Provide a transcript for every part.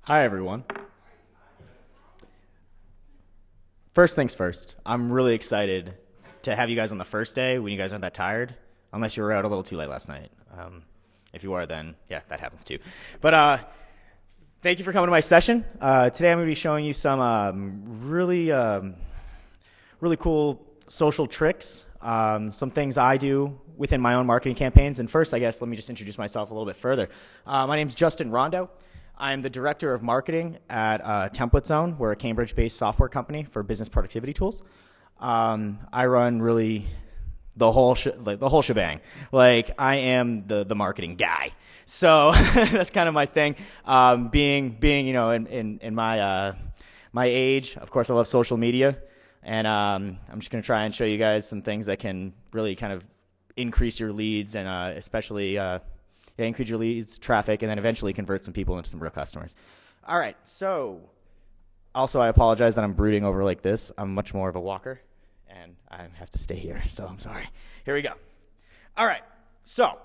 Hi, everyone. First things first, I'm really excited to have you guys on the first day when you guys aren't that tired, unless you were out a little too late last night. If you are, then yeah, that happens too. But thank you for coming to my session. Today I'm going to be showing you some really cool social tricks, some things I do within my own marketing campaigns. And first, I guess, let me just introduce myself a little bit further. My name's Justin Rondeau. I'm the director of marketing at TemplateZone. We're a Cambridge-based software company for business productivity tools. I run really the whole shebang. Like I am the marketing guy. So that's kind of my thing. Being in my age, of course, I love social media. And I'm just going to try and show you guys some things that can really kind of increase your leads and especially increase your leads, traffic, and then eventually convert some people into some real customers. All right, so also I apologize that I'm brooding over like this. I'm much more of a walker, and I have to stay here, so I'm sorry. Here we go. All right, so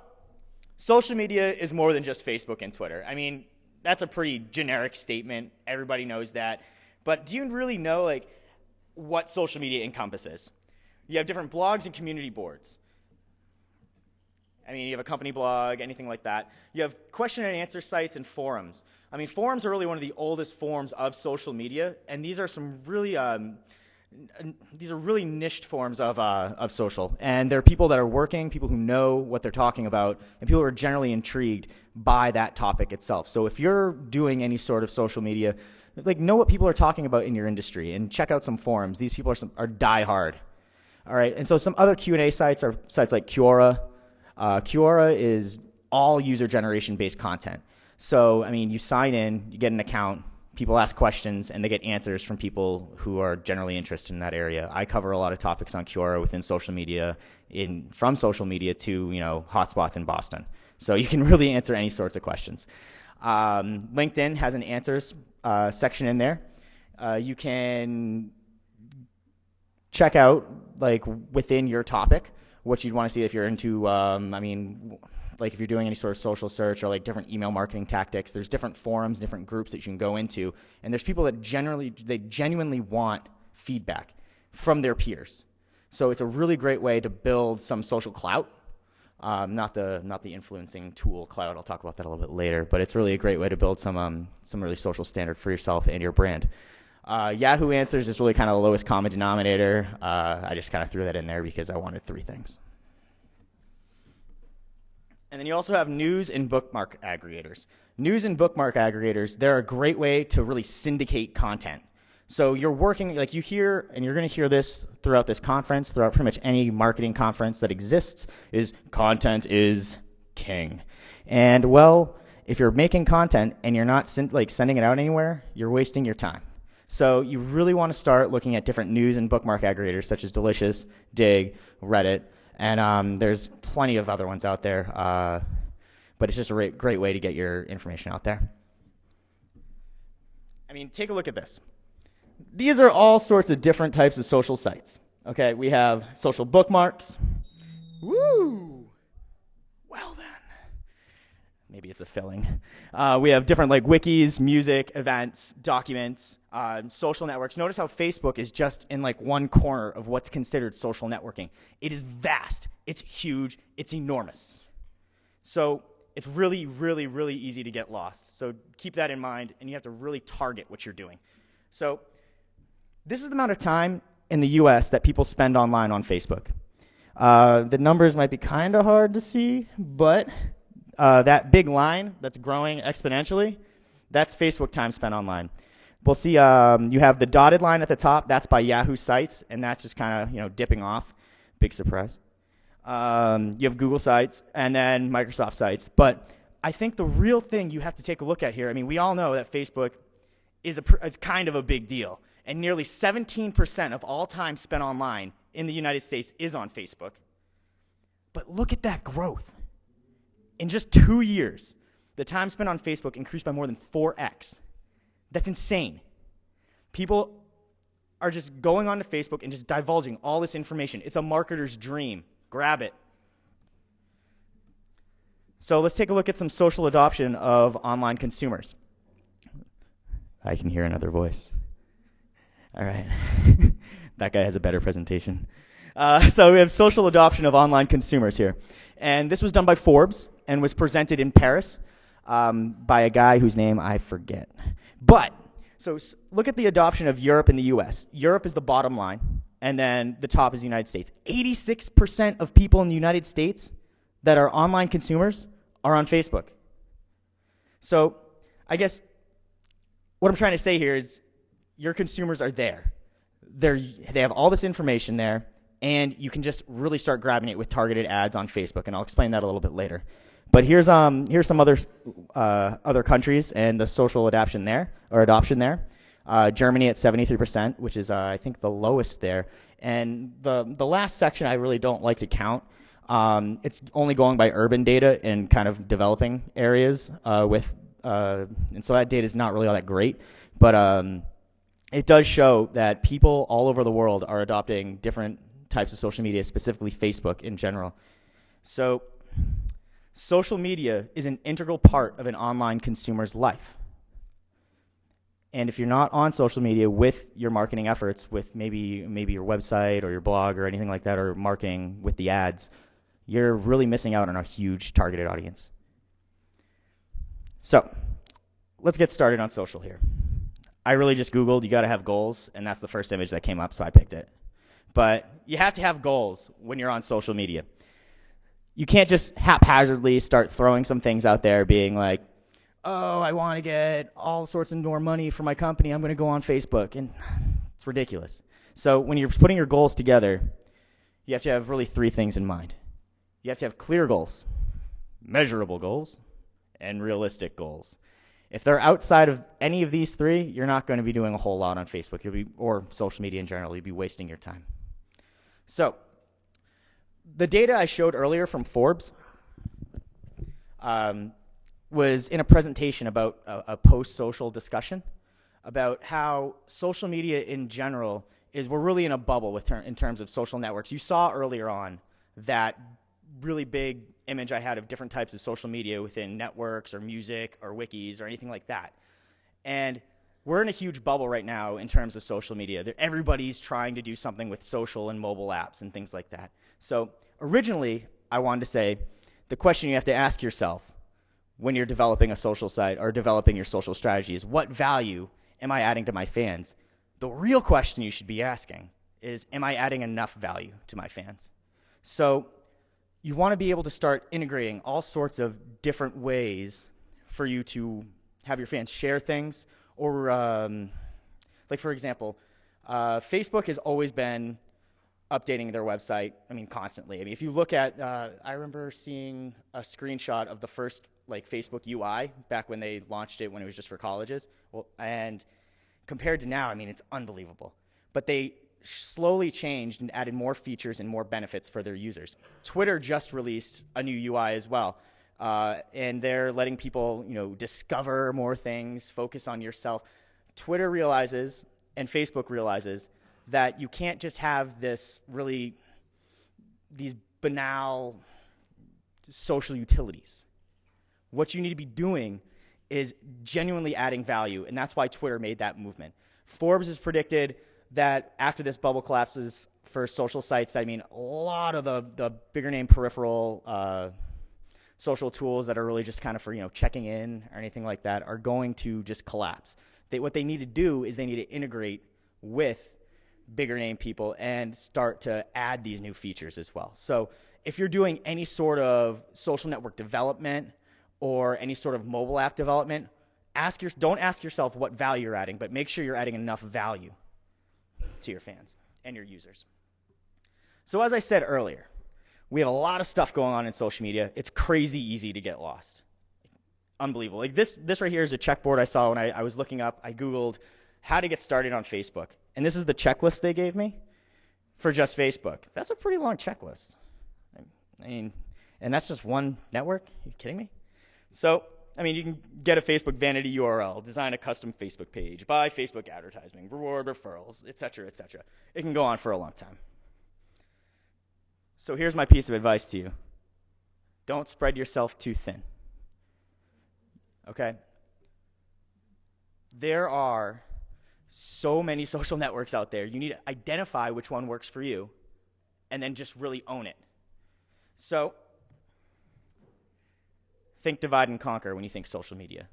social media is more than just Facebook and Twitter. I mean, that's a pretty generic statement. Everybody knows that. But do you really know, like, what social media encompasses? You have different blogs and community boards. I mean, you have a company blog, anything like that. You have question and answer sites and forums. I mean, forums are really one of the oldest forms of social media, and these are really niched forms of social. And there are people that are working, people who know what they're talking about, and people who are generally intrigued by that topic itself. So if you're doing any sort of social media, like know what people are talking about in your industry and check out some forums. These people are die hard. All right, and so some other Q&A sites are sites like Quora. Quora is all user generation based content. So, I mean, you sign in, you get an account, people ask questions, and they get answers from people who are generally interested in that area. I cover a lot of topics on Quora within social media, from social media to, hotspots in Boston. So you can really answer any sorts of questions. LinkedIn has an answers section in there. You can check out, like, within your topic, what you'd want to see if you're into, like if you're doing any sort of social search or like different email marketing tactics. There's different forums, different groups that you can go into, and there's people that genuinely want feedback from their peers. So it's a really great way to build some social clout. Not the influencing tool clout. I'll talk about that a little bit later, but it's really a great way to build some really social standard for yourself and your brand. Yahoo Answers is really kind of the lowest common denominator. I just kind of threw that in there because I wanted three things. And then you also have news and bookmark aggregators. News and bookmark aggregators, they're a great way to really syndicate content. So you're working, like you hear, and you're going to hear this throughout this conference, throughout pretty much any marketing conference that exists, is content is king. And well, if you're making content and you're not sending it out anywhere, you're wasting your time. So you really want to start looking at different news and bookmark aggregators such as Delicious, Dig, Reddit, and there's plenty of other ones out there. But it's just a great way to get your information out there. I mean, take a look at this. These are all sorts of different types of social sites. Okay, we have social bookmarks. Woo! Well then. Maybe it's a filling. We have different like wikis, music, events, documents, social networks. Notice how Facebook is just in like one corner of what's considered social networking. It is vast. It's huge. It's enormous. So it's really, really, really easy to get lost. So keep that in mind, and you have to really target what you're doing. So this is the amount of time in the U.S. that people spend online on Facebook. The numbers might be kind of hard to see, but that big line that's growing exponentially, that's Facebook time spent online. We'll see you have the dotted line at the top. That's by Yahoo Sites, and that's just kind of dipping off. Big surprise. You have Google Sites and then Microsoft Sites. But I think the real thing you have to take a look at here, I mean, we all know that Facebook is kind of a big deal. And nearly 17% of all time spent online in the United States is on Facebook. But look at that growth. In just 2 years, the time spent on Facebook increased by more than 4x. That's insane. People are just going onto Facebook and just divulging all this information. It's a marketer's dream. Grab it. So let's take a look at some social adoption of online consumers. I can hear another voice. All right. That guy has a better presentation. So we have social adoption of online consumers here. And this was done by Forbes and was presented in Paris by a guy whose name I forget. But, so look at the adoption of Europe and the US. Europe is the bottom line, and then the top is the United States. 86% of people in the United States that are online consumers are on Facebook. So I guess what I'm trying to say here is your consumers are there. They have all this information there, and you can just really start grabbing it with targeted ads on Facebook, and I'll explain that a little bit later. But here's some other countries and the social adoption there. Germany at 73%, which is I think the lowest there. And the last section I really don't like to count. It's only going by urban data in kind of developing areas and so that data is not really all that great. But it does show that people all over the world are adopting different types of social media, specifically Facebook in general. So social media is an integral part of an online consumer's life. And if you're not on social media with your marketing efforts, with maybe your website or your blog or anything like that, or marketing with the ads, you're really missing out on a huge targeted audience. So let's get started on social here. I really just Googled, you got to have goals, and that's the first image that came up, so I picked it. But you have to have goals when you're on social media. You can't just haphazardly start throwing some things out there being like, oh, I want to get all sorts of more money for my company, I'm going to go on Facebook. And it's ridiculous. So when you're putting your goals together, you have to have really three things in mind. You have to have clear goals, measurable goals, and realistic goals. If they're outside of any of these three, you're not going to be doing a whole lot on Facebook or social media in general. You'll be wasting your time. So the data I showed earlier from Forbes was in a presentation about a post-social discussion about how social media in general we're really in a bubble in terms of social networks. You saw earlier on that really big image I had of different types of social media within networks or music or wikis or anything like that. And we're in a huge bubble right now in terms of social media. Everybody's trying to do something with social and mobile apps and things like that. So originally, I wanted to say the question you have to ask yourself when you're developing a social site or developing your social strategy is, what value am I adding to my fans? The real question you should be asking is, am I adding enough value to my fans? So you want to be able to start integrating all sorts of different ways for you to have your fans share things, or like for example, Facebook has always been updating their website, constantly. If you look at, I remember seeing a screenshot of the first Facebook UI back when they launched it when it was just for colleges. And compared to now, it's unbelievable. But they slowly changed and added more features and more benefits for their users. Twitter just released a new UI as well. And they're letting people, discover more things, focus on yourself. Twitter realizes, and Facebook realizes, that you can't just have these banal social utilities. What you need to be doing is genuinely adding value, and that's why Twitter made that movement. Forbes has predicted that after this bubble collapses for social sites, a lot of the bigger name peripheral social tools that are really just kind of for checking in or anything like that are going to just collapse. What they need to do is they need to integrate with bigger name people and start to add these new features as well. So if you're doing any sort of social network development or any sort of mobile app development, don't ask yourself what value you're adding, but make sure you're adding enough value to your fans and your users. So as I said earlier, we have a lot of stuff going on in social media. It's crazy easy to get lost. Unbelievable. This right here is a checkboard I saw when I was looking up. I Googled how to get started on Facebook. And this is the checklist they gave me for just Facebook. That's a pretty long checklist. And that's just one network? Are you kidding me? So, you can get a Facebook vanity URL, design a custom Facebook page, buy Facebook advertising, reward referrals, etc., etc. It can go on for a long time. So here's my piece of advice to you. Don't spread yourself too thin. Okay? There are so many social networks out there. You need to identify which one works for you and then just really own it. So think divide and conquer when you think social media.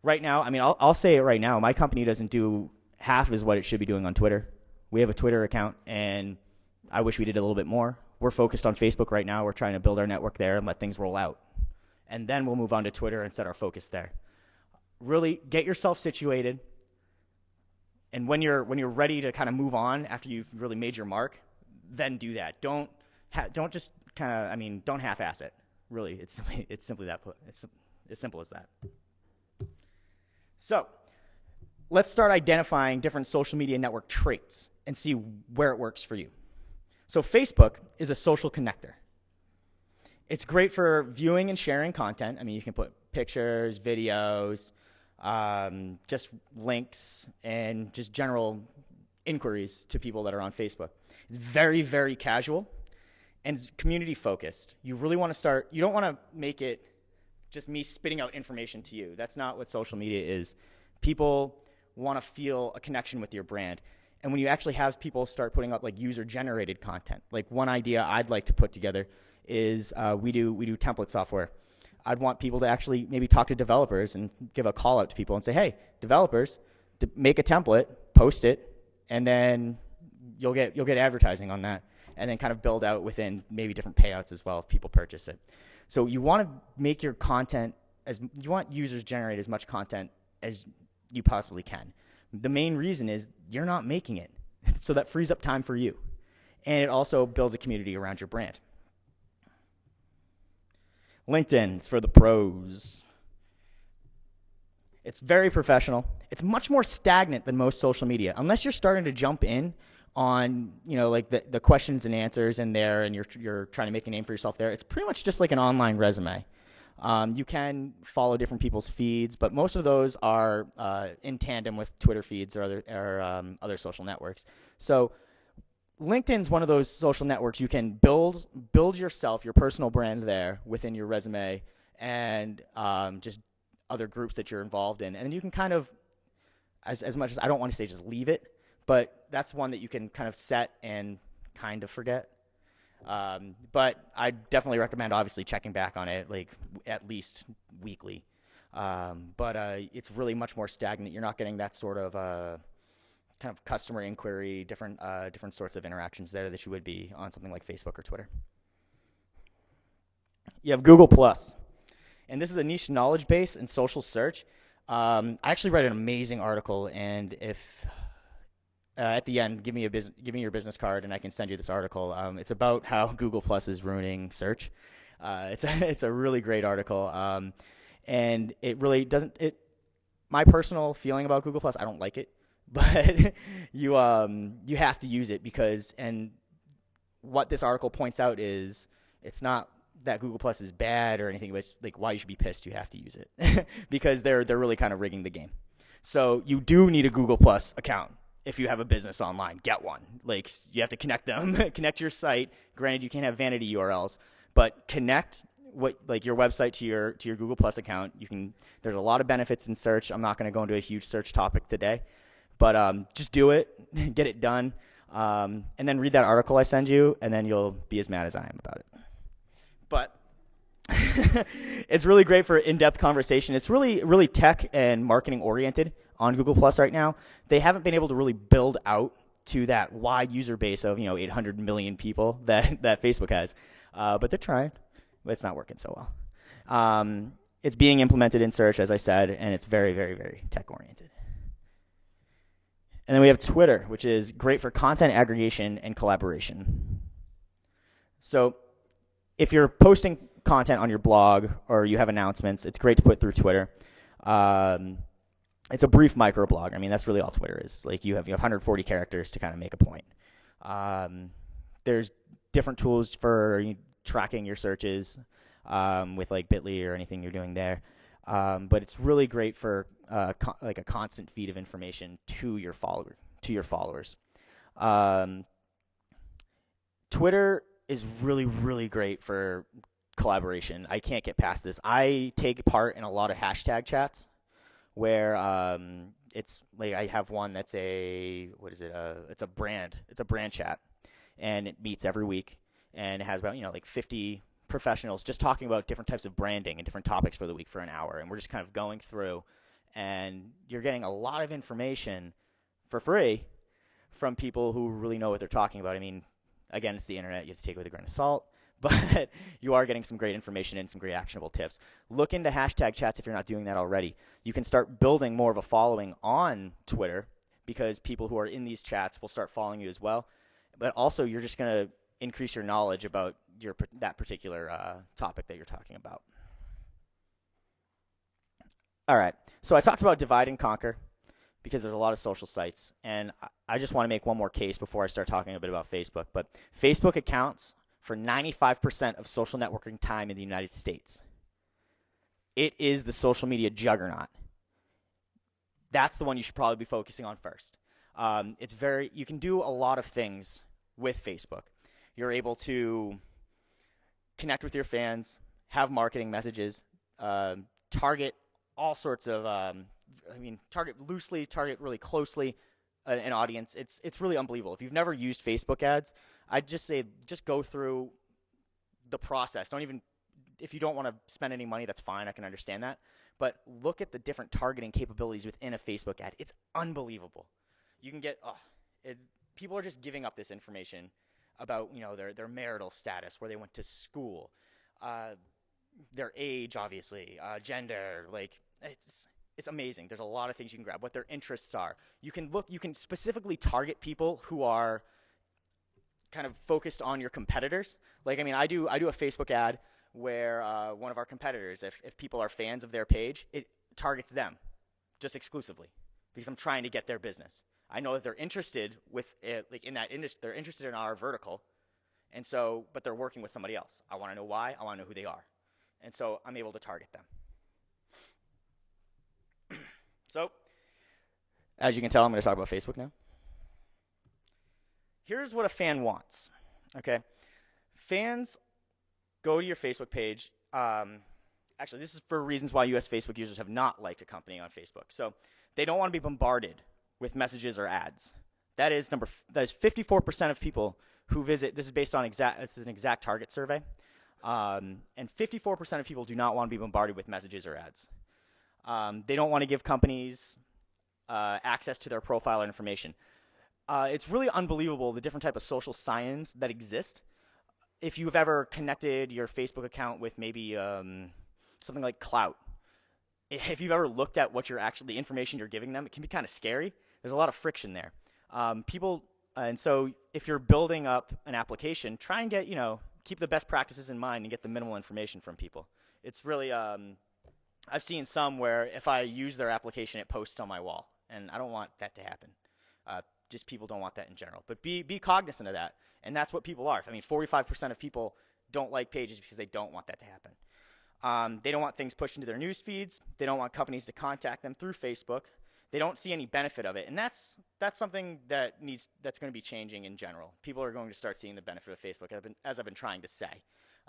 Right now, I mean, I'll say it right now. My company doesn't do half as what it should be doing on Twitter. We have a Twitter account, and I wish we did a little bit more. We're focused on Facebook right now. We're trying to build our network there and let things roll out. And then we'll move on to Twitter and set our focus there. Really get yourself situated. And when you're ready to kind of move on after you've really made your mark, then do that. Don't just don't half-ass it. Really, it's simply that. It's as simple as that. So let's start identifying different social media network traits and see where it works for you. So Facebook is a social connector. It's great for viewing and sharing content. I mean, you can put pictures, videos, just links, and just general inquiries to people that are on Facebook. It's very, very casual, and it's community focused. You really want to start, you don't want to make it just me spitting out information to you. That's not what social media is. People want to feel a connection with your brand. And when you actually have people start putting up like user-generated content, like one idea I'd like to put together is we do template software. I'd want people to actually maybe talk to developers and give a call out to people and say, hey, developers, make a template, post it, and then you'll get advertising on that, and then kind of build out within maybe different payouts as well if people purchase it. So you want to make your content you want users generate as much content as you possibly can. The main reason is you're not making it, so that frees up time for you, and it also builds a community around your brand. LinkedIn is for the pros. It's very professional. It's much more stagnant than most social media, unless you're starting to jump in on, like the questions and answers in there, and you're trying to make a name for yourself there. It's pretty much just like an online resume. You can follow different people's feeds, but most of those are in tandem with Twitter feeds or other social networks. So LinkedIn's one of those social networks you can build yourself, your personal brand there within your resume, and just other groups that you're involved in. And you can kind of, as much as I don't want to say just leave it, but that's one that you can kind of set and kind of forget. But I definitely recommend obviously checking back on it like at least weekly. But it's really much more stagnant. You're not getting that sort of kind of customer inquiry, different sorts of interactions there that you would be on something like Facebook or Twitter. You have Google Plus, and this is a niche knowledge base and social search. I actually read an amazing article, and if at the end, give me your business card, and I can send you this article. It's about how Google Plus is ruining search. It's a really great article, and it really doesn't. My personal feeling about Google Plus, I don't like it, but you have to use it because, and what this article points out is it's not that Google Plus is bad or anything, but it's like why you should be pissed you have to use it because they're really kind of rigging the game. So you do need a Google Plus account. If you have a business online, get one. Like you have to connect them, connect your site. Granted, you can't have vanity URLs, but connect your website to your Google Plus account. There's a lot of benefits in search. I'm not going to go into a huge search topic today, but just do it, get it done, and then read that article I send you, and then you'll be as mad as I am about it. But it's really great for in-depth conversation. It's really, really tech and marketing oriented on Google Plus right now. They haven't been able to really build out to that wide user base of 800 million people that Facebook has, but they're trying, but it's not working so well. It's being implemented in search, as I said, and it's very, very, very tech oriented. And then we have Twitter, which is great for content aggregation and collaboration. So if you're posting content on your blog or you have announcements, it's great to put through Twitter. It's a brief microblog. I mean, that's really all Twitter is. Like you have 140 characters to kind of make a point. There's different tools for tracking your searches with like Bitly or anything you're doing there. But it's really great for like a constant feed of information to your followers. Twitter is really, really great for collaboration. I can't get past this. I take part in a lot of hashtag chats where It's like I have one that's what is it? It's a brand. It's a brand chat, and it meets every week, and it has about like 50 professionals just talking about different types of branding and different topics for the week for an hour, and we're just kind of going through, and you're getting a lot of information for free from people who really know what they're talking about. I mean, again, it's the internet. You have to take it with a grain of salt, but you are getting some great information and some great actionable tips. Look into hashtag chats if you're not doing that already. You can start building more of a following on Twitter because people who are in these chats will start following you as well. But also, you're just going to increase your knowledge about that particular topic that you're talking about. All right. So I talked about divide and conquer because there's a lot of social sites. And I just want to make one more case before I start talking a bit about Facebook. But Facebook accounts for 95% of social networking time in the United States. It is the social media juggernaut. That's the one you should probably be focusing on first. You can do a lot of things with Facebook. You're able to connect with your fans, have marketing messages, target all sorts of target loosely, target really closely an audience. It's really unbelievable. If you've never used Facebook ads, I'd just say just go through the process. If you don't want to spend any money, that's fine. I can understand that. But look at the different targeting capabilities within a Facebook ad. It's unbelievable. You can get people are just giving up this information about their marital status, where they went to school, their age, obviously, gender, like it's amazing. There's a lot of things you can grab. What their interests are. You can specifically target people who are kind of focused on your competitors. Like, I mean, I do a Facebook ad where one of our competitors, if people are fans of their page, it targets them just exclusively because I'm trying to get their business. I know that they're interested with it, like in that industry, they're interested in our vertical, and so, but they're working with somebody else. I want to know why. I want to know who they are, and so I'm able to target them. So, as you can tell, I'm going to talk about Facebook now. Here's what a fan wants. Okay, fans go to your Facebook page. Actually, this is for reasons why U.S. Facebook users have not liked a company on Facebook. So they don't want to be bombarded with messages or ads. That is 54% of people who visit. This is based on this is an exact target survey, and 54% of people do not want to be bombarded with messages or ads. They don't want to give companies access to their profile or information. It's really unbelievable the different type of social signs that exist. If you've ever connected your Facebook account with maybe something like Clout, if you've ever looked at the information you're giving them, it can be kind of scary. There's a lot of friction there. And so if you're building up an application, try and keep the best practices in mind and get the minimal information from people. It's really, I've seen some where if I use their application, it posts on my wall, and I don't want that to happen. Just people don't want that in general. But be cognizant of that, and that's what people are. I mean, 45% of people don't like pages because they don't want that to happen. They don't want things pushed into their news feeds. They don't want companies to contact them through Facebook. They don't see any benefit of it, and that's something that's going to be changing in general. People are going to start seeing the benefit of Facebook, as I've been trying to say.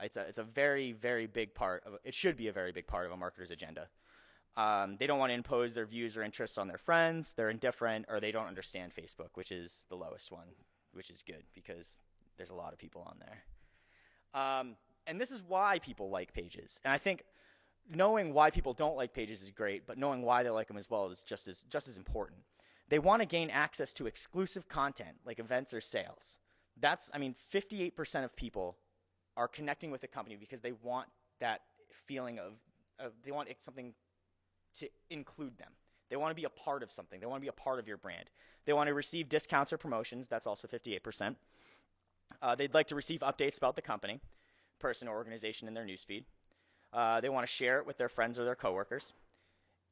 It's a very, very big part of it. Should be a very big part of a marketer's agenda. They don't want to impose their views or interests on their friends. They're indifferent, or they don't understand Facebook, which is the lowest one, which is good because there's a lot of people on there. And this is why people like pages. And I think knowing why people don't like pages is great, but knowing why they like them as well is just as important. They want to gain access to exclusive content like events or sales. 58% of people are connecting with a company because they want that feeling of they want something to include them. They want to be a part of something. They want to be a part of your brand. They want to receive discounts or promotions. That's also 58%. They'd like to receive updates about the company, person, or organization in their newsfeed. They want to share it with their friends or their coworkers.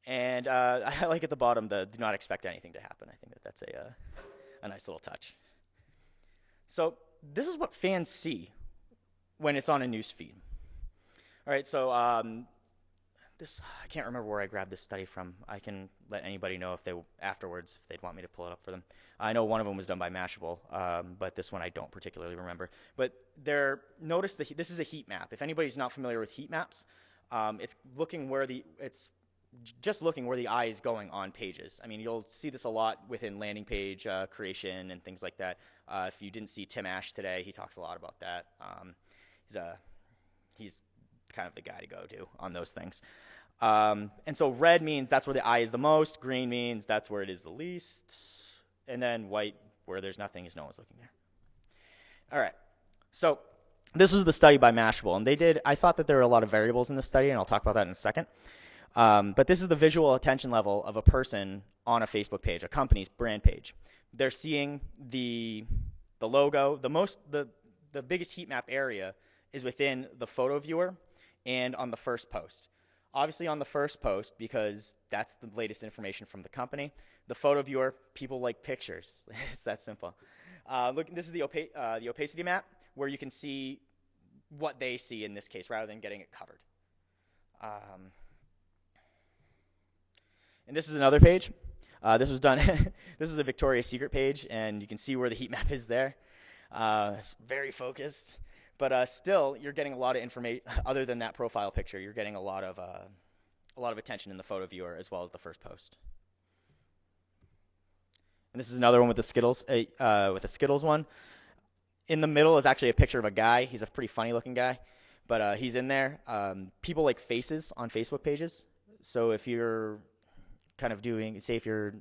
And I like at the bottom the do not expect anything to happen. I think that's a nice little touch. So this is what fans see when it's on a newsfeed. All right, so I can't remember where I grabbed this study from. I can let anybody know if they'd want me to pull it up for them. I know one of them was done by Mashable, but this one I don't particularly remember. But this is a heat map. If anybody's not familiar with heat maps, it's looking where it's just looking where the eye is going on pages. I mean, you'll see this a lot within landing page creation and things like that. If you didn't see Tim Ash today, he talks a lot about that. He's kind of the guy to go to on those things. And so red means that's where the eye is the most. Green means that's where it is the least. And then white, where there's nothing, is no one's looking there. All right. So this was the study by Mashable. And I thought that there were a lot of variables in the study, and I'll talk about that in a second. But this is the visual attention level of a person on a Facebook page, a company's brand page. They're seeing the logo. The biggest heat map area is within the photo viewer and on the first post. Obviously on the first post, because that's the latest information from the company. The photo viewer, people like pictures. It's that simple. Look, this is the opacity map, where you can see what they see in this case, rather than getting it covered. And this is another page. This was done. This is a Victoria's Secret page, and you can see where the heat map is there. It's very focused, but still, you're getting a lot of information. Other than that profile picture, you're getting a lot of attention in the photo viewer as well as the first post. And this is another one with the Skittles, one. In the middle is actually a picture of a guy. He's a pretty funny-looking guy, but he's in there. People like faces on Facebook pages. So if you're kind of say if you're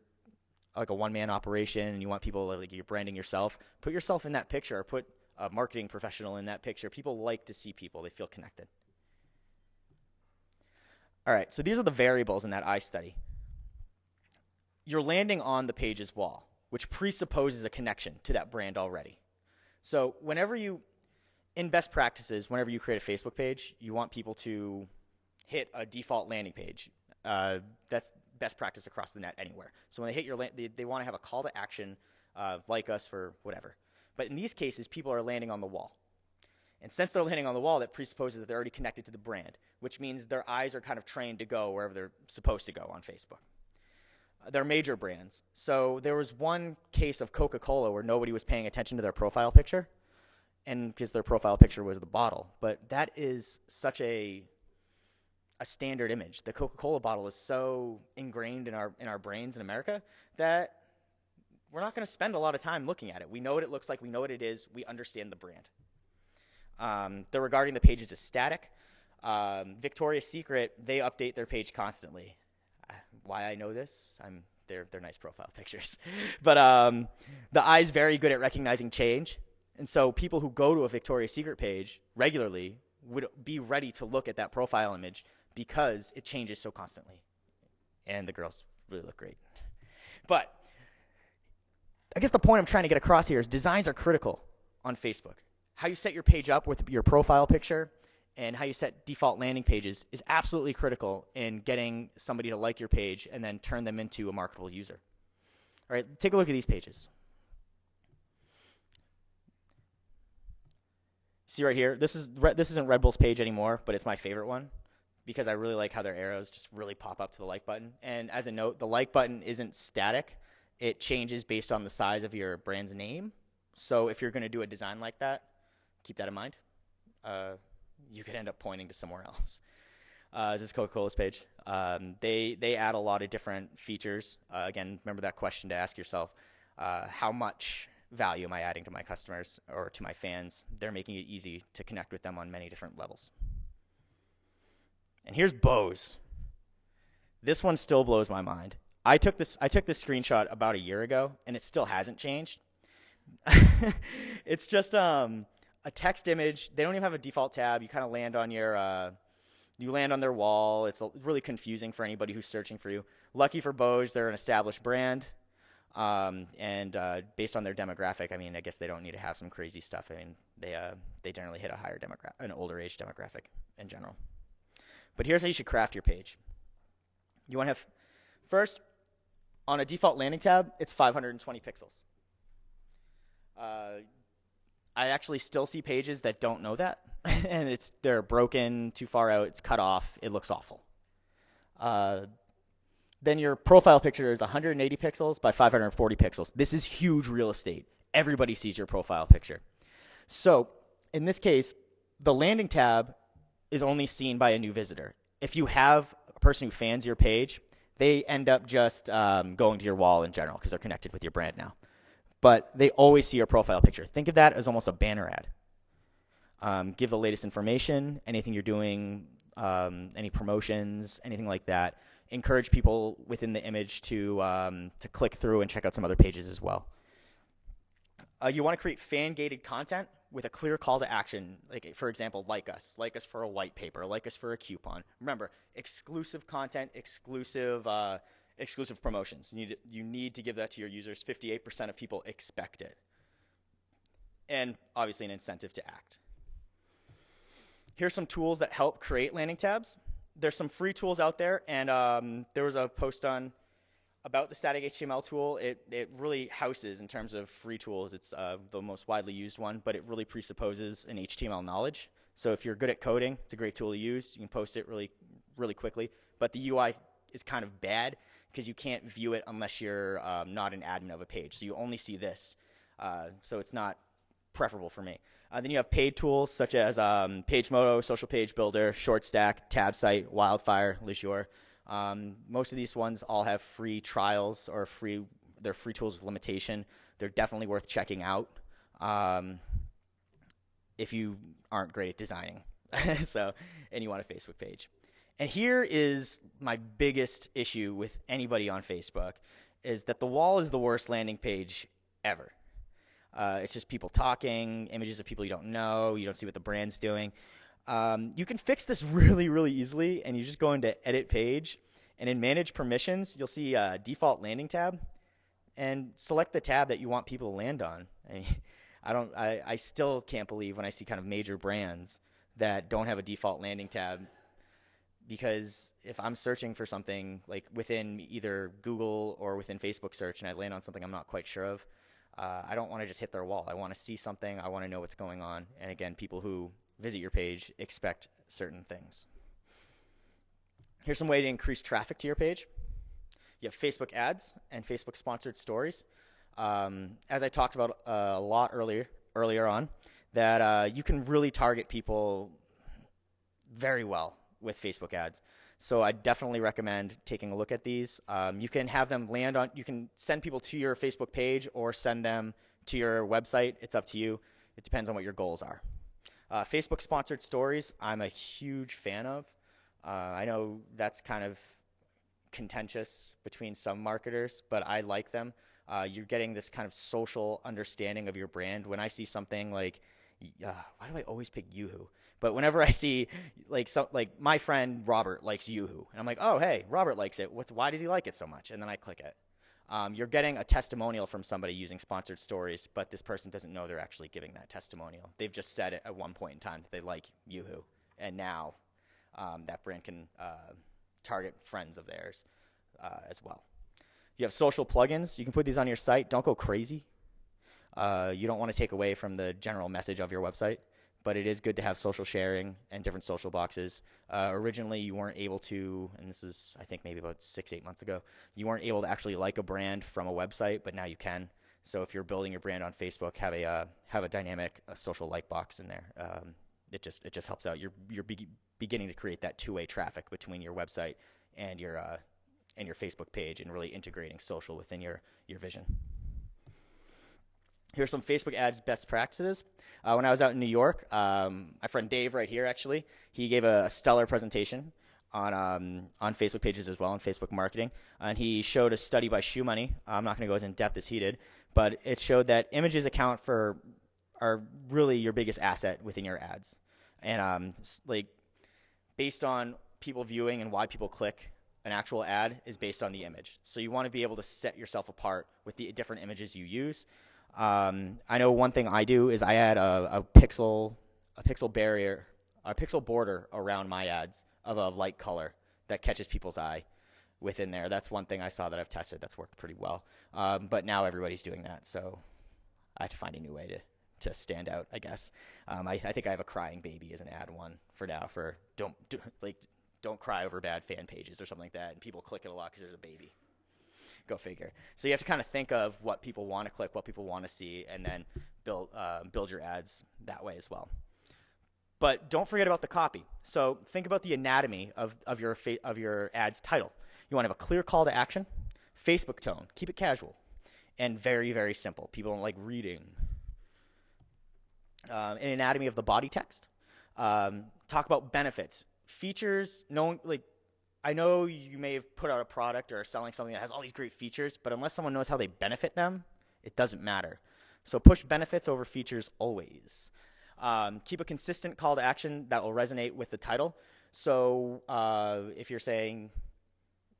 like a one-man operation and you want people, like you're branding yourself, put yourself in that picture, or put a marketing professional in that picture. People like to see people. They feel connected. All right, so these are the variables in that eye study. You're landing on the page's wall, which presupposes a connection to that brand already. So in best practices, whenever you create a Facebook page, you want people to hit a default landing page. That's best practice across the net anywhere. So when they hit your they want to have a call to action, like us for whatever. But in these cases, people are landing on the wall. And since they're landing on the wall, that presupposes that they're already connected to the brand, which means their eyes are kind of trained to go wherever they're supposed to go on Facebook. They're major brands. So there was one case of Coca-Cola where nobody was paying attention to their profile picture, and because their profile picture was the bottle. But that is such a standard image. The Coca-Cola bottle is so ingrained in our brains in America that we're not going to spend a lot of time looking at it. We know what it looks like. We know what it is. We understand the brand. They're regarding the pages as static. Victoria's Secret, they update their page constantly. Why I know this? They're nice profile pictures. But the eye's very good at recognizing change. And so people who go to a Victoria's Secret page regularly would be ready to look at that profile image because it changes so constantly. And the girls really look great. But I guess the point I'm trying to get across here is designs are critical on Facebook. How you set your page up with your profile picture and how you set default landing pages is absolutely critical in getting somebody to like your page and then turn them into a marketable user. All right, take a look at these pages. See right here, this isn't Red Bull's page anymore, but it's my favorite one because I really like how their arrows just really pop up to the like button. And as a note, the like button isn't static. It changes based on the size of your brand's name. So if you're going to do a design like that, keep that in mind. You could end up pointing to somewhere else. This is Coca-Cola's page. They add a lot of different features. Again, remember that question to ask yourself, how much value am I adding to my customers or to my fans? They're making it easy to connect with them on many different levels. And here's Bose. This one still blows my mind. I took this screenshot about a year ago, and it still hasn't changed. It's just a text image. They don't even have a default tab. You kind of land on you land on their wall. It's really confusing for anybody who's searching for you. Lucky for Bose, they're an established brand, and based on their demographic, I mean, I guess they don't need to have some crazy stuff. I mean, they generally hit a higher an older age demographic in general. But here's how you should craft your page. You want to have first on a default landing tab, it's 520 pixels. I actually still see pages that don't know that, and they're broken, too far out, it's cut off, it looks awful. Then your profile picture is 180 pixels by 540 pixels. This is huge real estate. Everybody sees your profile picture. So in this case, the landing tab is only seen by a new visitor. If you have a person who fans your page, they end up just going to your wall in general because they're connected with your brand now. But they always see your profile picture. Think of that as almost a banner ad. Give the latest information, anything you're doing, any promotions, anything like that. Encourage people within the image to click through and check out some other pages as well. You want to create fan-gated content with a clear call to action. Like, for example, like us for a white paper, like us for a coupon. Remember, exclusive content, exclusive promotions. You need to give that to your users. 58% of people expect it. And obviously an incentive to act. Here's some tools that help create landing tabs. There's some free tools out there, and there was a post on about the static HTML tool. It really houses in terms of free tools. It's the most widely used one, but it really presupposes an HTML knowledge. So if you're good at coding, it's a great tool to use. You can post it really quickly. But the UI is kind of bad because you can't view it unless you're not an admin of a page. So you only see this. So it's not preferable for me. Then you have paid tools such as PageModo, Social Page Builder, ShortStack, TabSite, Wildfire, Leisure. Most of these ones all have free trials or they're free tools with limitation. They're definitely worth checking out if you aren't great at designing and you want a Facebook page. And here is my biggest issue with anybody on Facebook is that the wall is the worst landing page ever. It's just people talking, images of people you don't know, you don't see what the brand's doing. You can fix this really, really easily, and you just go into Edit Page, and in Manage Permissions, you'll see a Default Landing tab, and select the tab that you want people to land on. I still can't believe when I see kind of major brands that don't have a default landing tab, because if I'm searching for something like within either Google or within Facebook search, and I land on something I'm not quite sure of, I don't want to just hit their wall. I want to see something. I want to know what's going on. And again, people who visit your page expect certain things. Here's some way to increase traffic to your page. You have Facebook ads and Facebook sponsored stories. As I talked about a lot earlier on, that you can really target people very well with Facebook ads. So I definitely recommend taking a look at these. You can have them you can send people to your Facebook page or send them to your website. It's up to you. It depends on what your goals are. Facebook sponsored stories, I'm a huge fan of. I know that's kind of contentious between some marketers, but I like them. You're getting this kind of social understanding of your brand. When I see something like, why do I always pick Yoo-hoo? But whenever I see like my friend Robert likes Yoo-hoo, and I'm like, oh hey, Robert likes it. Why does he like it so much? And then I click it. You're getting a testimonial from somebody using sponsored stories, but this person doesn't know they're actually giving that testimonial. They've just said it at one point in time that they like Yoo-hoo, and now that brand can target friends of theirs as well. You have social plugins. You can put these on your site. Don't go crazy. You don't want to take away from the general message of your website, but it is good to have social sharing and different social boxes. Originally, you weren't able to, and this is, I think, maybe about 6-8 months ago, you weren't able to actually like a brand from a website, but now you can. So if you're building your brand on Facebook, have a dynamic social like box in there. It just helps out. You're beginning to create that two-way traffic between your website and your Facebook page, and really integrating social within your vision. Here's some Facebook ads best practices. When I was out in New York, my friend Dave right here, actually, he gave a stellar presentation on Facebook pages as well, on Facebook marketing. And he showed a study by Shoe Money. I'm not going to go as in depth as he did, but it showed that images are really your biggest asset within your ads. And based on people viewing and why people click, an actual ad is based on the image. So you want to be able to set yourself apart with the different images you use. I know one thing I do is I add a pixel border around my ads of a light color that catches people's eye within there. That's one thing I saw that I've tested that's worked pretty well. But now everybody's doing that, so I have to find a new way to stand out, I guess. I think I have a crying baby as an ad one for now for don't cry over bad fan pages or something like that, and people click it a lot because there's a baby. Go figure. So you have to kind of think of what people want to click, what people want to see, and then build your ads that way as well. But don't forget about the copy. So think about the anatomy of your ad's title. You want to have a clear call to action, Facebook tone, keep it casual, and very, very simple. People don't like reading. An anatomy of the body text. Talk about benefits, features. No, like I know you may have put out a product or are selling something that has all these great features, but unless someone knows how they benefit them, it doesn't matter. So push benefits over features always. Keep a consistent call to action that will resonate with the title. So if you're saying,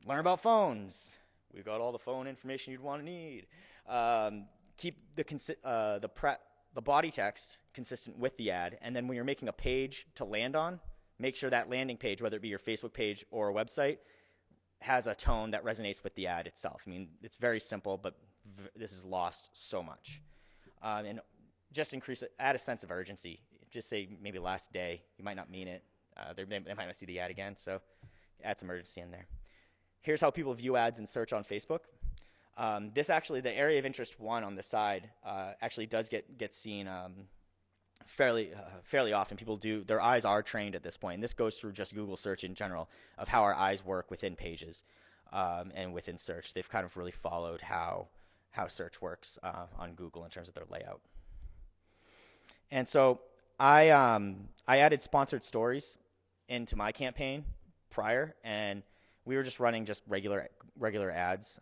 learn about phones, we've got all the phone information you'd want to need. Keep the body text consistent with the ad, and then when you're making a page to land on, make sure that landing page, whether it be your Facebook page or a website, has a tone that resonates with the ad itself. I mean, it's very simple, but this is lost so much. And just add a sense of urgency. Just say maybe last day. You might not mean it. They might not see the ad again, so add some urgency in there. Here's how people view ads and search on Facebook. The area of interest one on the side actually does get seen fairly often. Their eyes are trained at this point. And this goes through just Google search in general of how our eyes work within pages and within search. They've kind of really followed how search works on Google in terms of their layout. And so I added sponsored stories into my campaign prior, and we were just running just regular ads.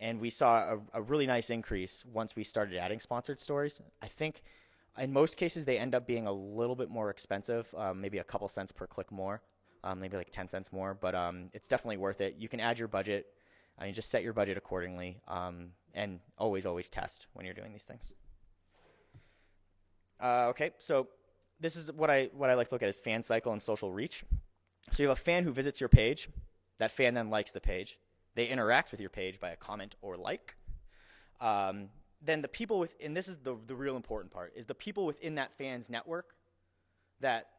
And we saw a really nice increase once we started adding sponsored stories. I think in most cases they end up being a little bit more expensive, maybe a couple cents per click more, maybe like 10 cents more, but it's definitely worth it. You can add your budget. You just set your budget accordingly, and always test when you're doing these things. Okay, so this is what I like to look at as fan cycle and social reach. So you have a fan who visits your page. That fan then likes the page. They interact with your page by a comment or like. Then the people and this is the real important part, is the people within that fan's network.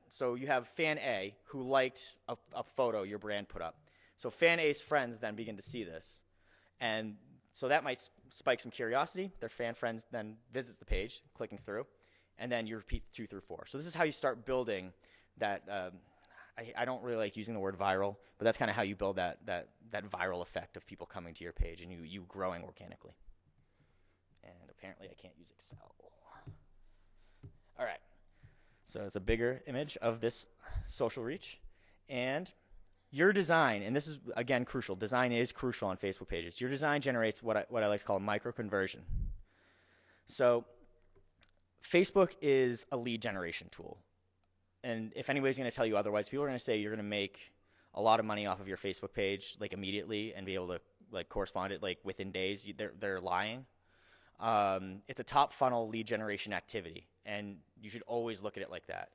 So you have fan A who liked a photo your brand put up. So fan A's friends then begin to see this. And so that might spike some curiosity. Their fan friends then visits the page, clicking through, and then you repeat 2 through 4. So this is how you start building that. I don't really like using the word viral, but that's kind of how you build that viral effect of people coming to your page and you growing organically. And apparently I can't use Excel. All right. So it's a bigger image of this social reach. And your design, and this is, again, crucial. Design is crucial on Facebook pages. Your design generates what I like to call a micro-conversion. So Facebook is a lead generation tool. And if anybody's going to tell you otherwise, people are going to say you're going to make a lot of money off of your Facebook page like immediately and be able to like correspond it like within days. They're lying. It's a top funnel lead generation activity, and you should always look at it like that.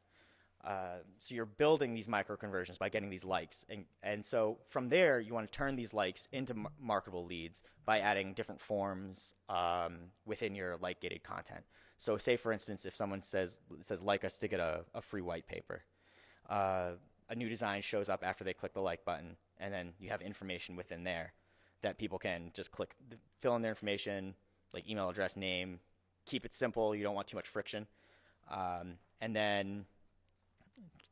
So you're building these micro conversions by getting these likes, and so from there you want to turn these likes into marketable leads by adding different forms within your like gated content. So say for instance, if someone says like us to get a free white paper, a new design shows up after they click the like button, and then you have information within there that people can just click, fill in their information, like email address, name, keep it simple. You don't want too much friction, and then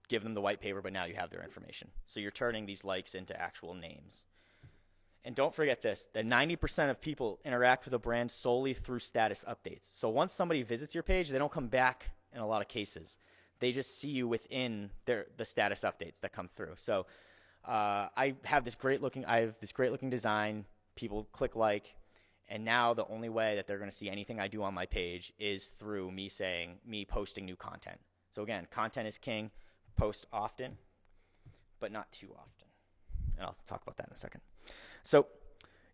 give them the white paper, but now you have their information. So you're turning these likes into actual names. And don't forget this, that 90% of people interact with a brand solely through status updates. So once somebody visits your page, they don't come back in a lot of cases. They just see you within the status updates that come through. So I have this great looking design. People click like, and now the only way that they're going to see anything I do on my page is through me posting new content. So again, content is king. Post often, but not too often. And I'll talk about that in a second. So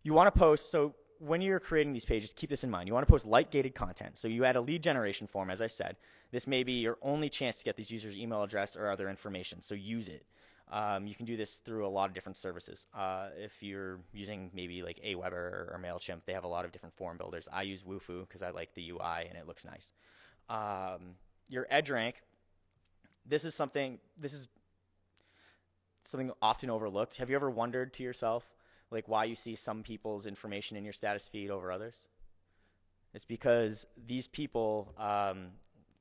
you want to post, so when you're creating these pages, keep this in mind. You want to post light-gated content. So you add a lead generation form, as I said. This may be your only chance to get these users' email address or other information, so use it. You can do this through a lot of different services. If you're using maybe like Aweber or MailChimp, they have a lot of different form builders. I use Wufoo because I like the UI and it looks nice. Your edge rank, this is something often overlooked. Have you ever wondered to yourself like why you see some people's information in your status feed over others? It's because these people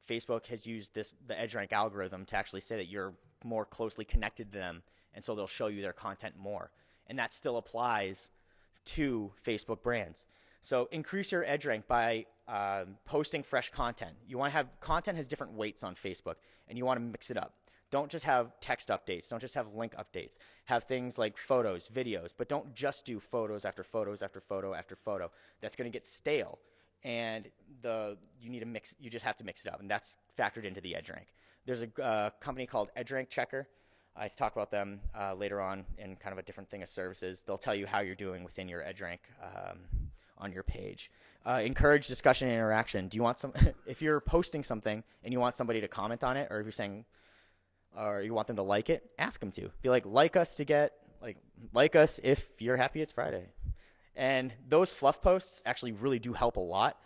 Facebook has used the EdgeRank algorithm to actually say that you're more closely connected to them, and so they'll show you their content more. And that still applies to Facebook brands. So increase your edge rank by posting fresh content. You want to have content has different weights on Facebook, and you want to mix it up. Don't just have text updates. Don't just have link updates. Have things like photos, videos, but don't just do photos after photos after photo after photo. That's going to get stale, and you need to mix. You just have to mix it up, and that's factored into the edge rank. There's a company called EdgeRank Checker. I talk about them later on in kind of a different thing of services. They'll tell you how you're doing within your EdgeRank on your page. Encourage discussion and interaction. Do you want some? If you're posting something and you want somebody to comment on it, or if you're saying, or you want them to like it, ask them to. Be like us to get like us if you're happy it's Friday. And those fluff posts actually really do help a lot.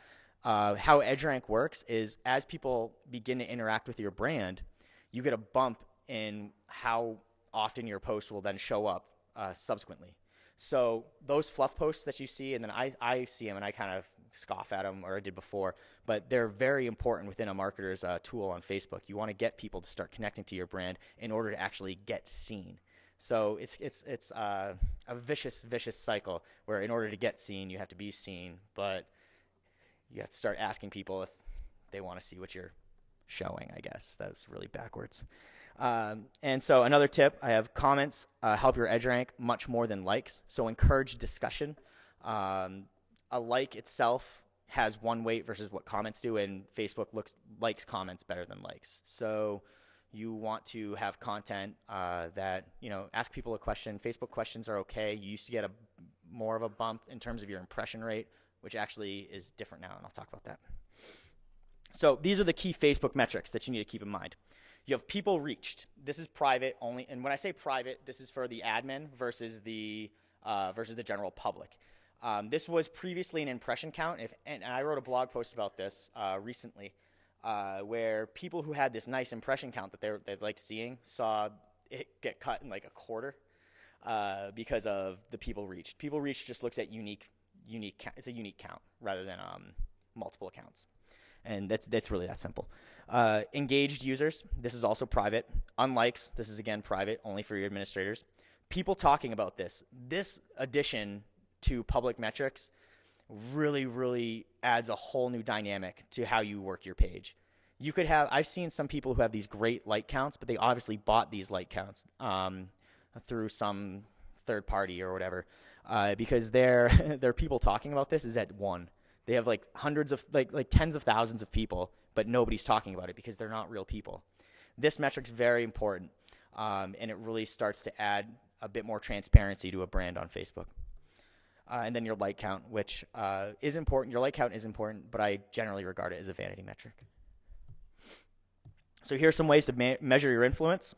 How EdgeRank works is as people begin to interact with your brand, you get a bump in how often your post will then show up subsequently. So those fluff posts that you see, and then I see them and I kind of scoff at them, or I did before, but they're very important within a marketer's tool on Facebook. You want to get people to start connecting to your brand in order to actually get seen. So it's a vicious cycle where in order to get seen, you have to be seen, but you have to start asking people if they want to see what you're showing, I guess. That's really backwards. And so another tip, I have comments help your edge rank much more than likes. So encourage discussion. A like itself has one weight versus what comments do, and Facebook likes comments better than likes. So you want to have content that, ask people a question. Facebook questions are okay. You used to get more of a bump in terms of your impression rate, which actually is different now, and I'll talk about that. So these are the key Facebook metrics that you need to keep in mind. You have people reached. This is private only, and when I say private, this is for the admin versus the general public. This was previously an impression count, and I wrote a blog post about this recently, where people who had this nice impression count that they liked seeing saw it get cut in like a quarter because of the people reached. People reached just looks at unique count. It's a unique count rather than multiple accounts. And that's really that simple. Engaged users, this is also private. Unlikes, this is again private, only for your administrators. People talking about this. This addition to public metrics really adds a whole new dynamic to how you work your page. I've seen some people who have these great like counts, but they obviously bought these like counts through some third party or whatever, because their people talking about this is at 1. They have like hundreds of like tens of thousands of people, but nobody's talking about it because they're not real people. This metric's very important, and it really starts to add a bit more transparency to a brand on Facebook. And then your like count, which is important. Your like count is important, but I generally regard it as a vanity metric. So here's some ways to measure your influence.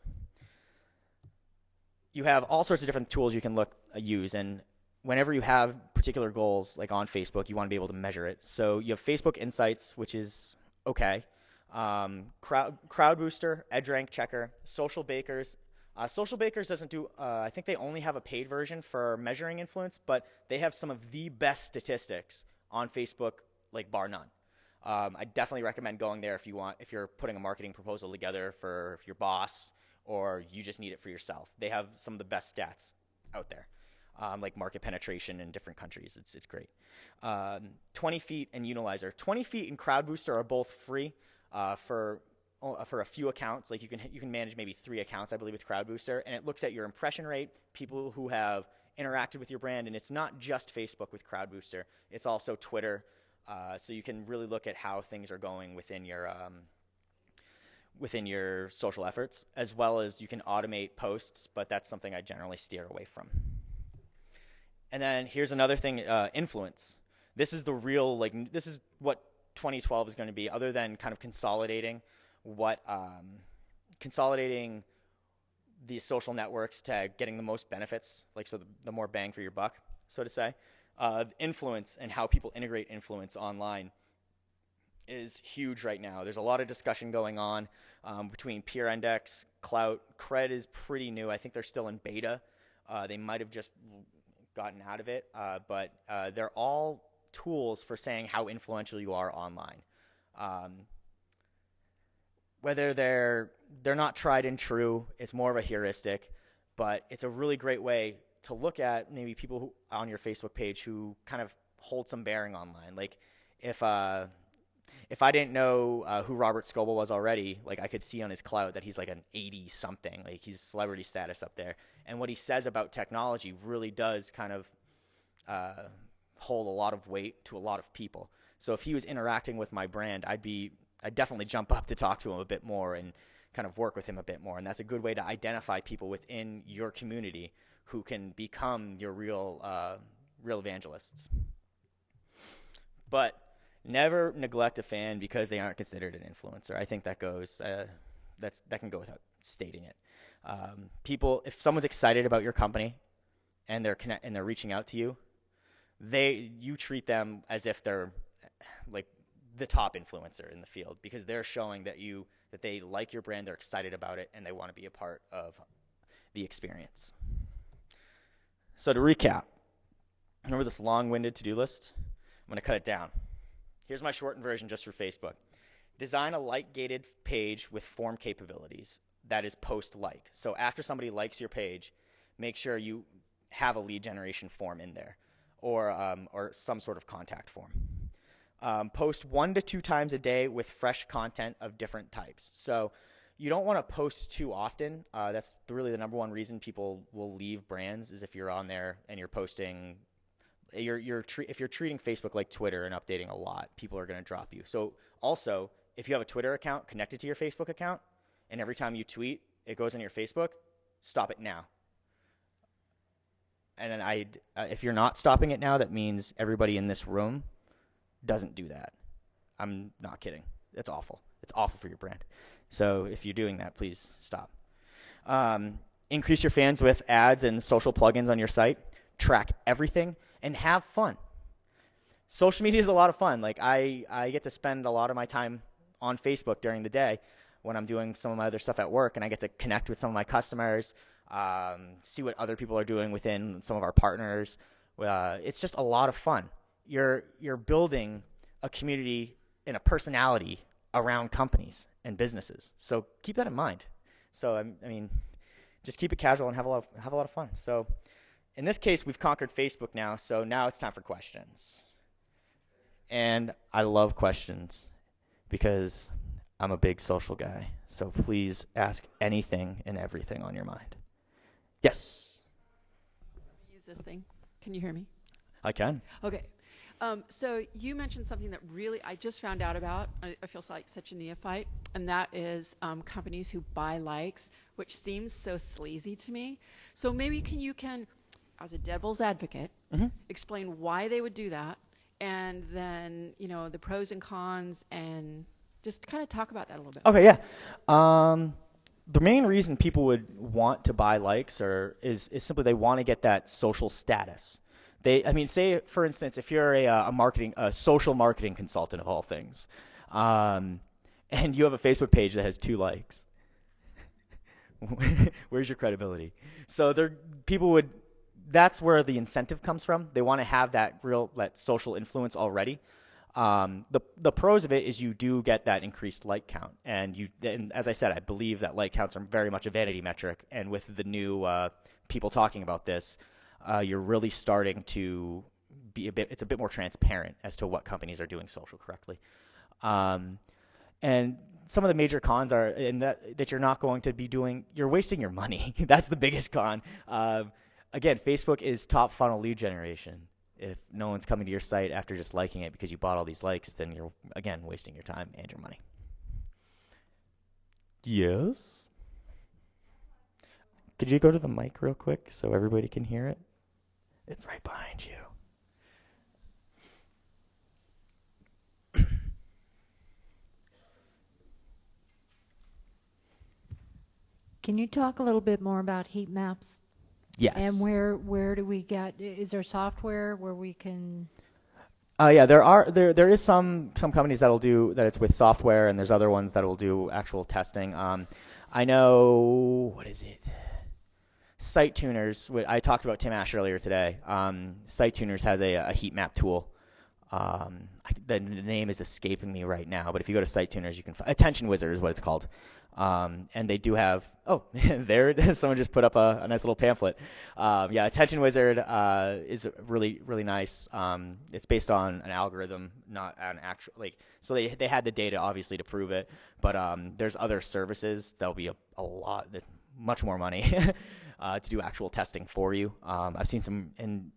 You have all sorts of different tools you can use, and whenever you have particular goals, like on Facebook, you want to be able to measure it. So you have Facebook Insights, which is okay. Crowd Booster, EdgeRank Checker, Social Bakers. Social Bakers doesn't do, I think they only have a paid version for measuring influence, but they have some of the best statistics on Facebook, like bar none. I definitely recommend going there if you're putting a marketing proposal together for your boss or you just need it for yourself. They have some of the best stats out there. Like market penetration in different countries. It's great. 20 Feet and Utilizer. 20 Feet and Crowd Booster are both free for a few accounts. Like you can manage maybe 3 accounts, I believe, with Crowd Booster, and it looks at your impression rate, people who have interacted with your brand, and it's not just Facebook with Crowd Booster. It's also Twitter. So you can really look at how things are going within your social efforts, as well as you can automate posts, but that's something I generally steer away from. And then here's another thing, influence. This is this is what 2012 is going to be, other than kind of consolidating these social networks to getting the most benefits, so the more bang for your buck, so to say. Influence and how people integrate influence online is huge right now. There's a lot of discussion going on between Peer Index, Clout. Cred is pretty new. I think they're still in beta. They might have just gotten out of it, but they're all tools for saying how influential you are online. whether they're not tried and true, it's more of a heuristic, but it's a really great way to look at maybe people who, on your Facebook page who kind of hold some bearing online. Like if if I didn't know who Robert Scoble was already, like I could see on his clout that he's like an 80 something, like he's celebrity status up there. And what he says about technology really does kind of uh, hold a lot of weight to a lot of people. So if he was interacting with my brand, I'd definitely jump up to talk to him a bit more and kind of work with him a bit more. And that's a good way to identify people within your community who can become your real evangelists. But never neglect a fan because they aren't considered an influencer. I think that that can go without stating it. People, if someone's excited about your company and they're reaching out to you, you treat them as if they're like the top influencer in the field because they're showing that they like your brand, they're excited about it, and they want to be a part of the experience. So to recap, remember this long-winded to-do list? I'm going to cut it down. Here's my shortened version just for Facebook. Design a like-gated page with form capabilities that is post-like. So after somebody likes your page, make sure you have a lead generation form in there or some sort of contact form. Post 1 to 2 times a day with fresh content of different types. So you don't want to post too often. That's really the number one reason people will leave brands is if you're on there and you're posting. If you're treating Facebook like Twitter and updating a lot, people are going to drop you. So also, if you have a Twitter account connected to your Facebook account, and every time you tweet, it goes on your Facebook, stop it now. And then if you're not stopping it now, that means everybody in this room doesn't do that. I'm not kidding. It's awful. It's awful for your brand. So if you're doing that, please stop. Increase your fans with ads and social plugins on your site. Track everything and have fun. Social media is a lot of fun. Like I get to spend a lot of my time on Facebook during the day when I'm doing some of my other stuff at work, and I get to connect with some of my customers, see what other people are doing within some of our partners. It's just a lot of fun. You're building a community and a personality around companies and businesses. So keep that in mind. So I mean, just keep it casual and have a lot of fun. So in this case, we've conquered Facebook now. So now it's time for questions. And I love questions because I'm a big social guy. So please ask anything and everything on your mind. Yes. Use this thing. Can you hear me? I can. Okay. So you mentioned something that really I just found out about. I feel like such a neophyte, and that is companies who buy likes, which seems so sleazy to me. So maybe you can, as a devil's advocate, explain why they would do that, and then the pros and cons, and just kind of talk about that a little bit. Okay, yeah. The main reason people would want to buy likes is simply they want to get that social status. Say for instance, if you're a social marketing consultant of all things, and you have a Facebook page that has 2 likes, where's your credibility? So that's where the incentive comes from. They want to have that social influence already. The pros of it is you do get that increased like count, and as I said, I believe that like counts are very much a vanity metric, and with the new people talking about this, you're really starting to it's a bit more transparent as to what companies are doing social correctly. And some of the major cons are in that you're not going to be you're wasting your money. That's the biggest con. Again, Facebook is top funnel lead generation. If no one's coming to your site after just liking it because you bought all these likes, then you're, again, wasting your time and your money. Yes? Could you go to the mic real quick so everybody can hear it? It's right behind you. Can you talk a little bit more about Heatmaps? Yes. And where do we get? Is there software where we can? Yeah, there is some companies that'll do that. It's with software, and there's other ones that will do actual testing. I know, what is it? Site Tuners. I talked about Tim Ash earlier today. Site Tuners has a heat map tool the name is escaping me right now, but if you go to Site Tuners, you can find Attention Wizard is what it's called. And they do have, oh, there it is. Someone just put up a nice little pamphlet. Yeah, Attention Wizard is really, really nice. It's based on an algorithm, not an actual, like, so they had the data obviously to prove it, but there's other services that'll be a lot, much more money to do actual testing for you. I've seen some, and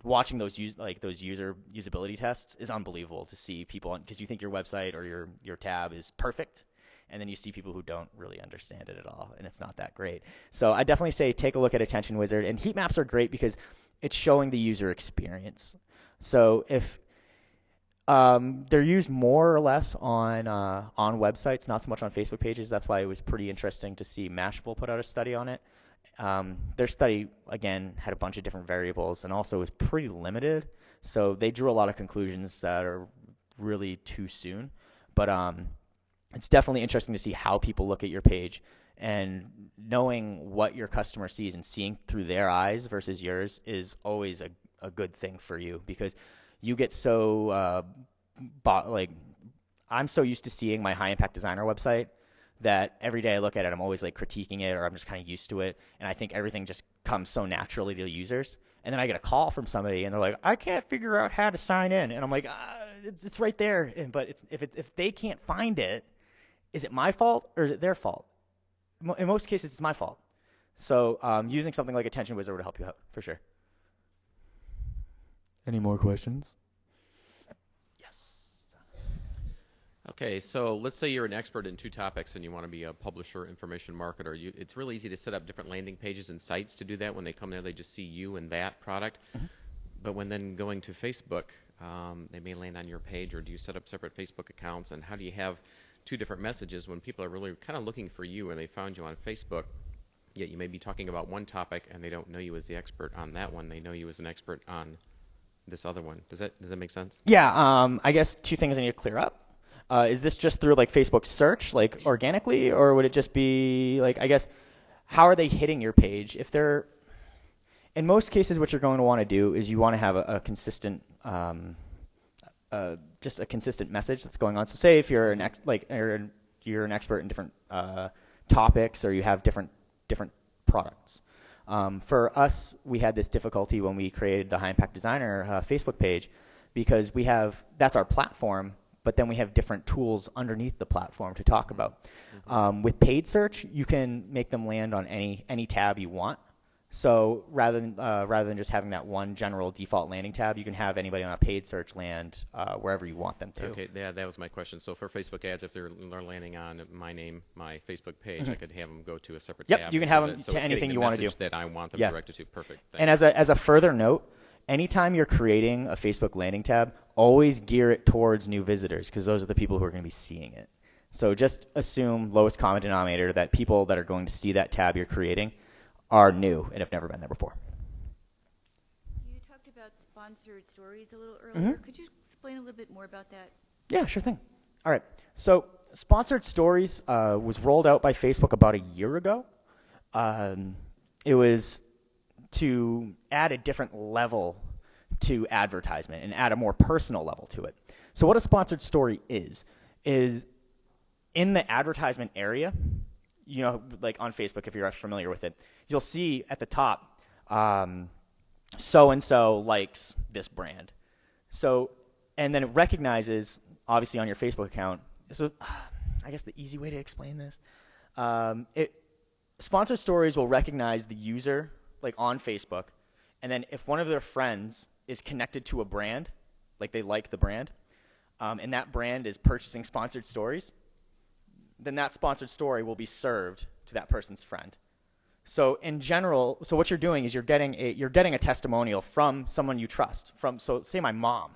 watching those user usability tests is unbelievable to see people, because you think your website or your tab is perfect, and then you see people who don't really understand it at all, and it's not that great. So I definitely say take a look at Attention Wizard, and heat maps are great because it's showing the user experience. So if they're used more or less on websites, not so much on Facebook pages. That's why it was pretty interesting to see Mashable put out a study on it. Their study, again, had a bunch of different variables and also was pretty limited. So they drew a lot of conclusions that are really too soon. But it's definitely interesting to see how people look at your page, and knowing what your customer sees and seeing through their eyes versus yours is always a good thing for you, because you get so like, I'm so used to seeing my high impact designer website that every day I look at it, I'm always like critiquing it, or I'm just kind of used to it, and I think everything just comes so naturally to users. And then I get a call from somebody, and they're like, "I can't figure out how to sign in," and I'm like, "It's right there." But if they can't find it, is it my fault or is it their fault? In most cases, it's my fault. So using something like Attention Wizard would help you out for sure. Any more questions? Yes. Okay, so let's say you're an expert in two topics and you want to be a publisher, information marketer. It's really easy to set up different landing pages and sites to do that. When they come there, they just see you and that product. Mm-hmm. But when then going to Facebook, they may land on your page, or do you set up separate Facebook accounts? And how do you have two different messages when people are really kind of looking for you and they found you on Facebook, yet you may be talking about one topic and they don't know you as the expert on that one. They know you as an expert on this other one. Does that make sense? Yeah, I guess two things I need to clear up. Is this just through like Facebook search, like organically, or would it just be like, I guess, how are they hitting your page? If they're, in most cases, what you're going to want to do is you want to have a consistent, just a consistent message that's going on. So say if you're you're an expert in different topics, or you have different products. For us, we had this difficulty when we created the High Impact Designer Facebook page, because that's our platform, but then we have different tools underneath the platform to talk about. Mm-hmm. With paid search, you can make them land on any tab you want. So rather than just having that one general default landing tab, you can have anybody on a paid search land wherever you want them to. Okay, yeah, that was my question. So for Facebook ads, if they're landing on my name, my Facebook page, Mm-hmm. I could have them go to a separate Yep, tab. you can have them to anything you want to do. That I want them directed to. Perfect. Thanks. And as a further note, anytime you're creating a Facebook landing tab, always gear it towards new visitors, because those are the people who are going to be seeing it. So just assume lowest common denominator, that people that are going to see that tab you're creating are new and have never been there before. You talked about sponsored stories a little earlier. Mm-hmm. Could you explain a little bit more about that? Yeah, sure thing. All right. So sponsored stories was rolled out by Facebook about a year ago. It was to add a different level to advertisement and add a more personal level to it. So what a sponsored story is in the advertisement area, you know, like on Facebook, if you're familiar with it, you'll see at the top, so-and-so likes this brand. So, and then it recognizes, obviously on your Facebook account, so I guess the easy way to explain this, sponsored stories will recognize the user, like on Facebook, and then if one of their friends is connected to a brand, like they like the brand, and that brand is purchasing sponsored stories, then that sponsored story will be served to that person's friend. So in general, so what you're doing is you're getting a testimonial from someone you trust. So say my mom.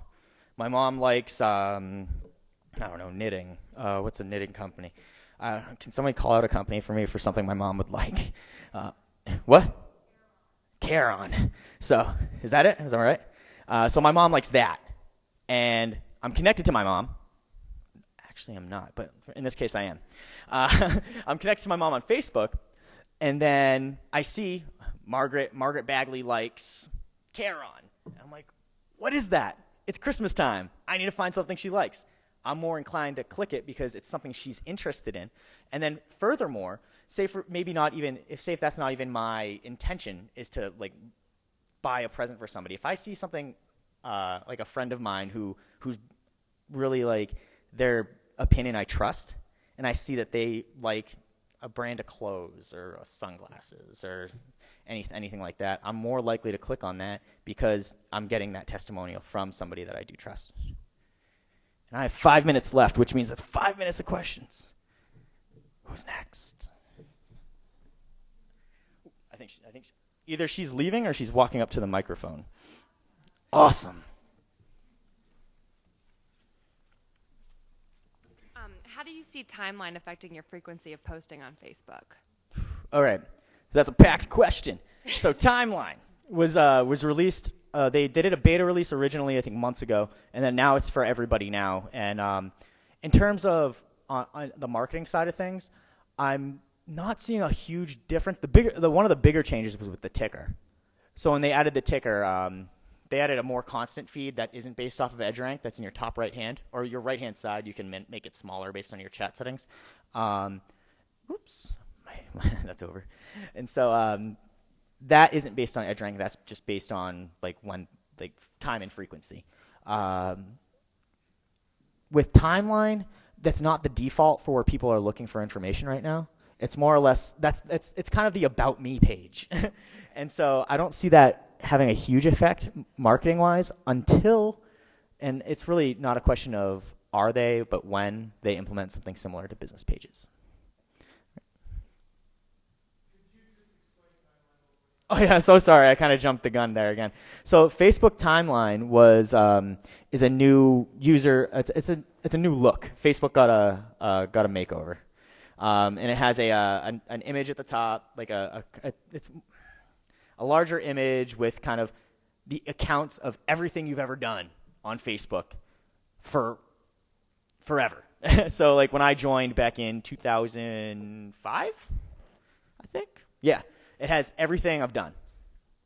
My mom likes I don't know, knitting. What's a knitting company? Can somebody call out a company for me for something my mom would like? What? Caron. So is that it? Is that all right? So my mom likes that, and I'm connected to my mom. Actually, I'm not, but in this case, I am. I'm connected to my mom on Facebook, and then I see Margaret Bagley likes Caron. And I'm like, what is that? It's Christmas time. I need to find something she likes. I'm more inclined to click it because it's something she's interested in. And then furthermore, say for maybe not even if that's not even my intention is to like buy a present for somebody. If I see something like a friend of mine who's really like their opinion I trust, and I see that they like a brand of clothes or sunglasses or anything like that, I'm more likely to click on that because I'm getting that testimonial from somebody that I do trust. And I have 5 minutes left, which means that's 5 minutes of questions. Who's next? I think either she's leaving or she's walking up to the microphone. Awesome. How do you see timeline affecting your frequency of posting on Facebook? All right. So that's a packed question. So timeline was released. They did it a beta release originally, I think months ago, and then now it's for everybody now. And in terms of on the marketing side of things, I'm not seeing a huge difference. One of the bigger changes was with the ticker. So when they added the ticker, they added a more constant feed that isn't based off of EdgeRank. That's in your top right hand or your right hand side. You can make it smaller based on your chat settings. Oops, that's over. And so that isn't based on EdgeRank. That's just based on like time and frequency. With timeline, that's not the default for where people are looking for information right now. It's more or less it's kind of the about me page. And so I don't see that having a huge effect marketing wise until, and it's really not a question of are they, but when they implement something similar to business pages. Oh yeah, so sorry. I kind of jumped the gun there again. So Facebook Timeline is a new user. It's a new look. Facebook got a makeover, and it has an image at the top, like it's a larger image with kind of the accounts of everything you've ever done on Facebook for forever. So like when I joined back in 2005, I think. Yeah. It has everything I've done.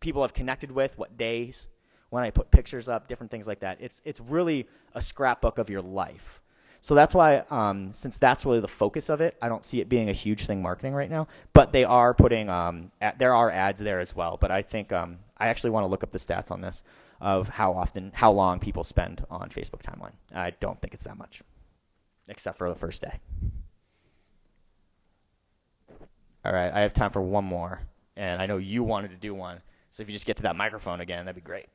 People I've connected with, what days, when I put pictures up, different things like that. It's really a scrapbook of your life. So that's why, since that's really the focus of it, I don't see it being a huge thing marketing right now. But they are putting, there are ads there as well. But I think I actually want to look up the stats on this of how long people spend on Facebook Timeline. I don't think it's that much, except for the first day. All right, I have time for one more. And I know you wanted to do one, so if you just get to that microphone again, that'd be great.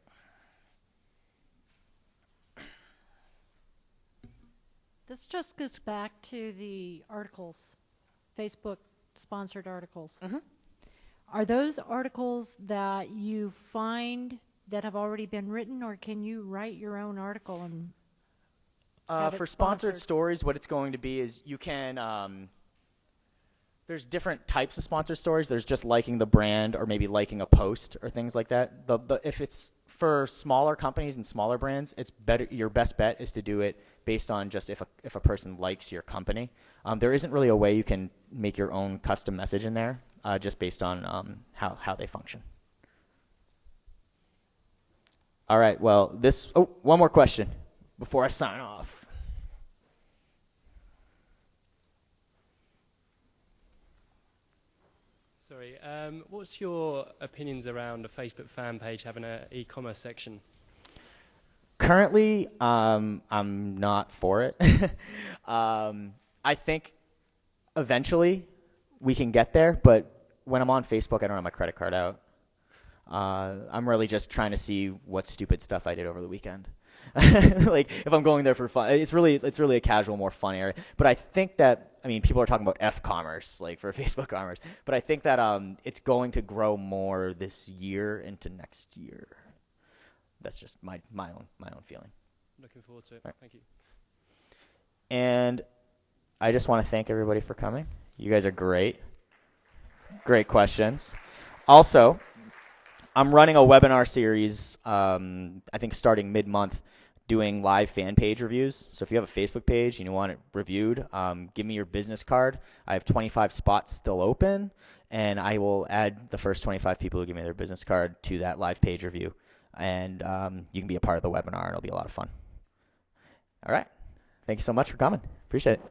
This just goes back to the articles, Facebook sponsored articles. Mm-hmm. Are those articles that you find that have already been written, or can you write your own article and have for it sponsored sponsored? stories, what it's going to be is you can there's different types of sponsored stories. There's just liking the brand or maybe liking a post or things like that. If it's for smaller companies and smaller brands, it's better. Your best bet is to do it based on just if a person likes your company. There isn't really a way you can make your own custom message in there just based on how they function. All right. Well, one more question before I sign off. Sorry, what's your opinions around a Facebook fan page having an e-commerce section? Currently, I'm not for it. I think eventually we can get there, but when I'm on Facebook, I don't have my credit card out. I'm really just trying to see what stupid stuff I did over the weekend. Like if I'm going there for fun, it's really a casual, more fun area. But I think that people are talking about F-commerce, like for Facebook commerce. But I think that it's going to grow more this year into next year. That's just my own feeling. Looking forward to it. Right. Thank you. And I just want to thank everybody for coming. You guys are great. Great questions. Also, I'm running a webinar series, I think starting mid-month, doing live fan page reviews. So if you have a Facebook page and you want it reviewed, give me your business card. I have 25 spots still open, and I will add the first 25 people who give me their business card to that live page review. and you can be a part of the webinar, and it'll be a lot of fun. All right. Thank you so much for coming. Appreciate it.